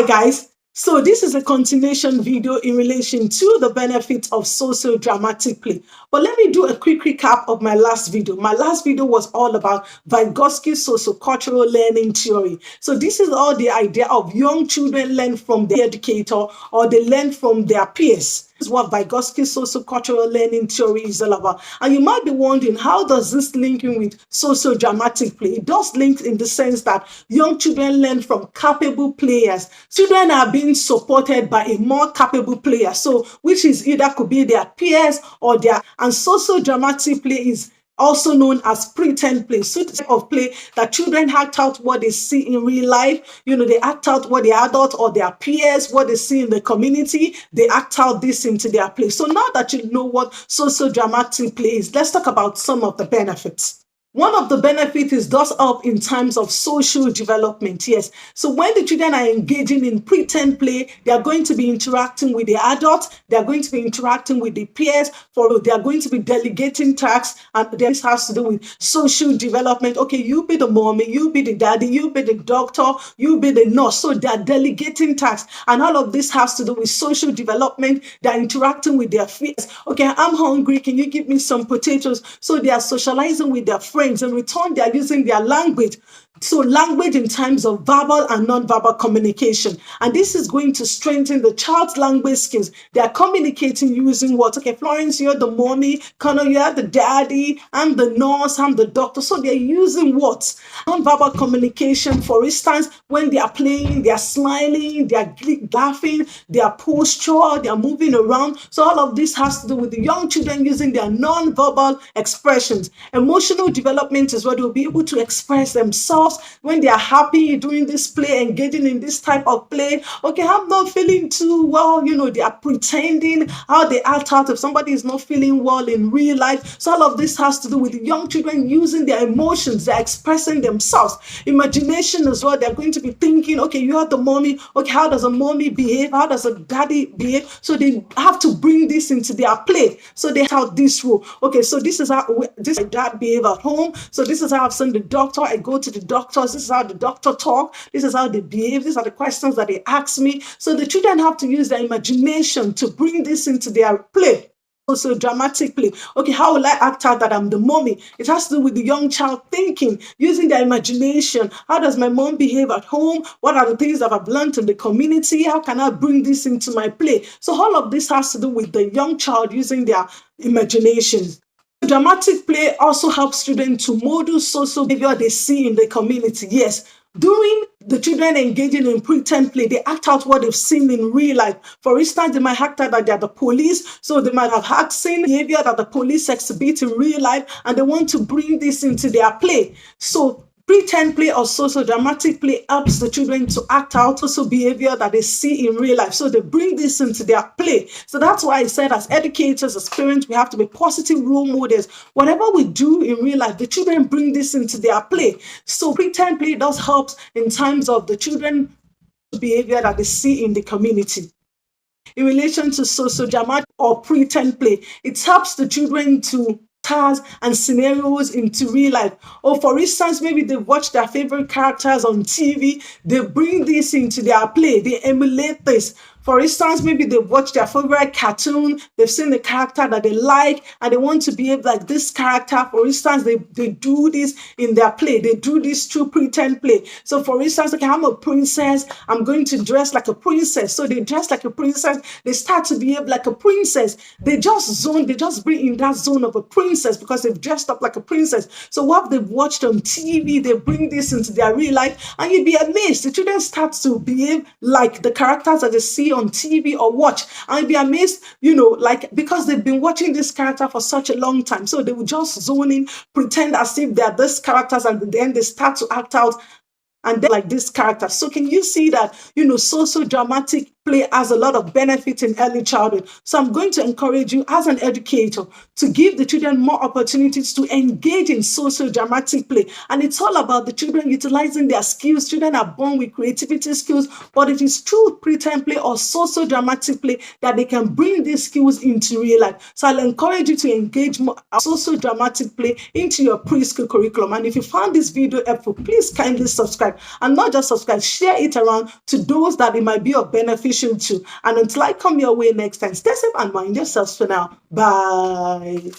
Hi guys, so this is a continuation video in relation to the benefits of socio-dramatic play. But let me do a quick recap of my last video. My last video was all about Vygotsky's socio-cultural learning theory. So this is all the idea of young children learn from their educator or they learn from their peers. This is what Vygotsky's socio-cultural learning theory is all about. And you might be wondering, how does this link in with socio-dramatic play? It does link in the sense that young children learn from capable players. Children are being supported by a more capable player, so which is either could be their peers or their, and socio-dramatic play is also known as pretend play. So type of play that children act out what they see in real life. They act out what the adults or their peers, what they see in the community, they act out this into their play. So now that you know what socio-dramatic play is, let's talk about some of the benefits. One of the benefits is thus help in terms of social development. Yes. So when the children are engaging in pretend play, they are going to be interacting with the adults, they are going to be interacting with the peers, they are going to be delegating tasks, and this has to do with social development. Okay, you be the mommy, you be the daddy, you be the doctor, you be the nurse. So they are delegating tasks, and all of this has to do with social development. They are interacting with their peers. Okay, I'm hungry, can you give me some potatoes? So they are socializing with their friends. In return, they are using their language. So language in terms of verbal and non-verbal communication. And this is going to strengthen the child's language skills. They are communicating using what? Okay, Florence, you're the mommy. Connor, you're the daddy. I'm the nurse. I'm the doctor. So they're using what? Non-verbal communication. For instance, when they are playing, they are smiling, they are laughing, their posture, they are moving around. So all of this has to do with the young children using their non-verbal expressions. Emotional development is what they'll be able to express themselves when they are happy doing this play, engaging in this type of play. Okay, I'm not feeling too well, they are pretending how they act out if somebody is not feeling well in real life. So all of this has to do with young children using their emotions, they're expressing themselves. Imagination as well, they're going to be thinking, okay, you are the mommy, okay, how does a mommy behave, how does a daddy behave? So they have to bring this into their play. So they have this rule. Okay, so this is how my dad behave at home. So this is how I've seen the doctor, I go to the doctors, this is how the doctor talk, this is how they behave, these are the questions that they ask me. So the children have to use their imagination to bring this into their play. Also dramatically, okay, how will I act out that I'm the mommy? It has to do with the young child thinking, using their imagination. How does my mom behave at home? What are the things that I've learned in the community? How can I bring this into my play? So all of this has to do with the young child using their imagination. Dramatic play also helps students to model social behavior they see in the community. Yes, during the children engaging in pretend play, they act out what they've seen in real life. For instance, they might act out that they're the police, so they might have seen behavior that the police exhibit in real life, and they want to bring this into their play. So pretend play or socio-dramatic play helps the children to act out social behavior that they see in real life. So they bring this into their play. So that's why I said, as educators, as parents, we have to be positive role models. Whatever we do in real life, the children bring this into their play. So pretend play does help in terms of the children behavior that they see in the community. In relation to socio-dramatic or pretend play, it helps the children to tasks and scenarios into real life. Or for instance, maybe they watch their favorite characters on TV, they bring this into their play, they emulate this. For instance, maybe they watch their favorite cartoon, they've seen the character that they like, and they want to behave like this character. For instance, they do this in their play. They do this through pretend play. So for instance, okay, I'm a princess, I'm going to dress like a princess. So they dress like a princess, they start to behave like a princess. They just bring in that zone of a princess because they've dressed up like a princess. So what they've watched on TV, they bring this into their real life, and you'd be amazed. The children start to behave like the characters that they see on TV or watch, and you'd be amazed, like, because they've been watching this character for such a long time. So they will just zone in, pretend as if they're these characters, and then they start to act out and then like this character. So can you see that, social dramatic play has a lot of benefit in early childhood. So I'm going to encourage you as an educator to give the children more opportunities to engage in socio-dramatic play. And it's all about the children utilizing their skills. Children are born with creativity skills, but it is through pretend play or socio-dramatic play that they can bring these skills into real life. So I'll encourage you to engage more socio-dramatic play into your preschool curriculum. And if you found this video helpful, please kindly subscribe, and not just subscribe, share it around to those that it might be of beneficial to. And until I come your way next time, stay safe and mind yourselves for now. Bye.